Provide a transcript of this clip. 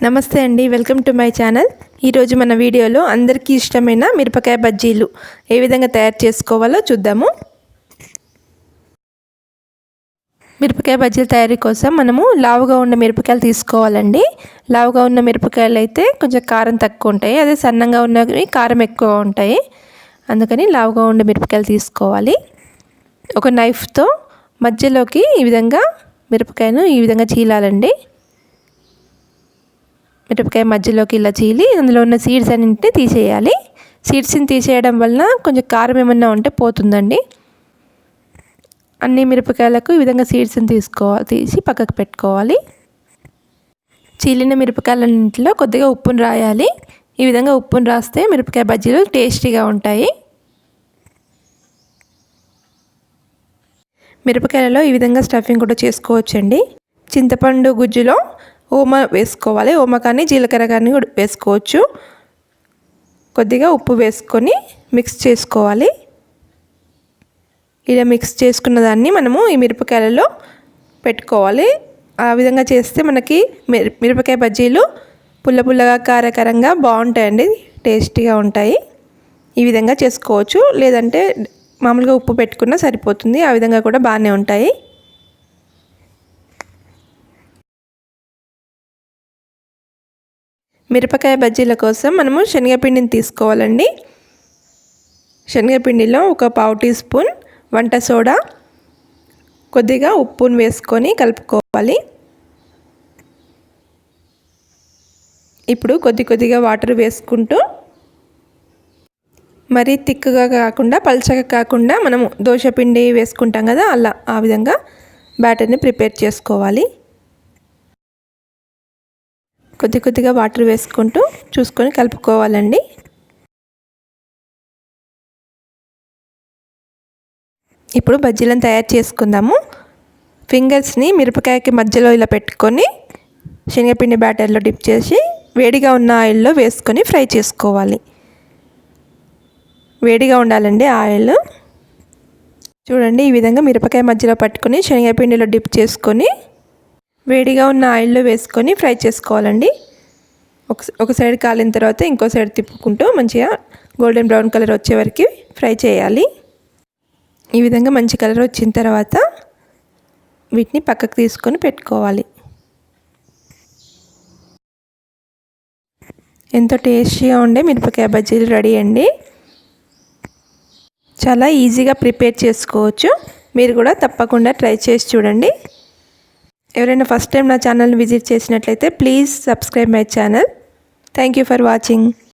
నమస్తే అండి, welcome to my channel. ఈరోజు మన వీడియోలో అందరికీ ఇష్టమైన మిరపకాయ బజ్జీలు ఏ విధంగా తయారు చేసుకోవాలో చూద్దాము. మిరపకాయ బజ్జీల తయారీ కోసం మనము లావుగా ఉన్న మిరపకాయలు తీసుకోవాలండి. లావుగా ఉన్న మిరపకాయలు అయితే కొంచెం కారం తక్కువ ఉంటాయి, అదే సన్నంగా ఉన్నవి కారం ఎక్కువ ఉంటాయి. అందుకని లావుగా ఉన్న మిరపకాయలు తీసుకోవాలి. ఒక నైఫ్తో మధ్యలోకి ఈ విధంగా మిరపకాయను ఈ విధంగా చీలాలండి. మిరపకాయ మధ్యలోకి ఇలా చీలి అందులో ఉన్న సీడ్స్ అన్నింటినీ తీసేయాలి. సీడ్స్ని తీసేయడం వలన కొంచెం కారం ఏమన్నా ఉంటే పోతుందండి. అన్ని మిరపకాయలకు ఈ విధంగా సీడ్స్ని తీసి పక్కకు పెట్టుకోవాలి. చీలిన మిరపకాయలన్నింటిలో కొద్దిగా ఉప్పును రాయాలి. ఈ విధంగా ఉప్పును రాస్తే మిరపకాయ బజ్జీలు టేస్టీగా ఉంటాయి. మిరపకాయలలో ఈ విధంగా స్టఫింగ్ కూడా చేసుకోవచ్చండి. చింతపండు గుజ్జులో ఓమ వేసుకోవాలి. ఓమ కానీ జీలకర్ర కానీ వేసుకోవచ్చు. కొద్దిగా ఉప్పు వేసుకొని మిక్స్ చేసుకోవాలి. ఇలా మిక్స్ చేసుకున్న దాన్ని మనము ఈ మిరపకాయలలో పెట్టుకోవాలి. ఆ విధంగా చేస్తే మనకి మిరపకాయ బజ్జీలు పుల్ల పుల్లగా కారకరంగా బాగుంటాయండి, టేస్టీగా ఉంటాయి. ఈ విధంగా చేసుకోవచ్చు, లేదంటే మామూలుగా ఉప్పు పెట్టుకున్నా సరిపోతుంది. ఆ విధంగా కూడా బాగానే ఉంటాయి. మిరపకాయ బజ్జీల కోసం మనము శనగపిండిని తీసుకోవాలండి. శనగపిండిలో ఒక పావు టీ స్పూన్ వంట సోడా, కొద్దిగా ఉప్పును వేసుకొని కలుపుకోవాలి. ఇప్పుడు కొద్దిగా వాటర్ వేసుకుంటూ మరీ తిక్కుగా కాకుండా పల్చగా కాకుండా మనము దోశపిండి వేసుకుంటాం కదా, అలా ఆ విధంగా బ్యాటర్ని ప్రిపేర్ చేసుకోవాలి. కొద్దిగా వాటర్ వేసుకుంటూ చూసుకొని కలుపుకోవాలండి. ఇప్పుడు బజ్జీలను తయారు చేసుకుందాము. ఫింగర్స్ని మిరపకాయకి మధ్యలో ఇలా పెట్టుకొని శనగపిండి బ్యాటర్లో డిప్ చేసి వేడిగా ఉన్న ఆయిల్లో వేసుకొని ఫ్రై చేసుకోవాలి. వేడిగా ఉండాలండి ఆయిల్. చూడండి, ఈ విధంగా మిరపకాయ మధ్యలో పట్టుకొని శనగపిండిలో డిప్ చేసుకొని వేడిగా ఉన్న ఆయిల్లో వేసుకొని ఫ్రై చేసుకోవాలండి. ఒక సైడ్ కాలిన తర్వాత ఇంకో సైడ్ తిప్పుకుంటూ మంచిగా గోల్డెన్ బ్రౌన్ కలర్ వచ్చే వరకు ఫ్రై చేయాలి. ఈ విధంగా మంచి కలర్ వచ్చిన తర్వాత వీటిని పక్కకు తీసుకొని పెట్టుకోవాలి. ఎంతో టేస్టీగా ఉండే మిరపకాయ బజ్జీలు రెడీ అండి. చాలా ఈజీగా ప్రిపేర్ చేసుకోవచ్చు. మీరు కూడా తప్పకుండా ట్రై చేసి చూడండి. ఎవరైనా ఫస్ట్ టైం నా ఛానల్ని విజిట్ చేసినట్లయితే please subscribe my channel. Thank you for watching.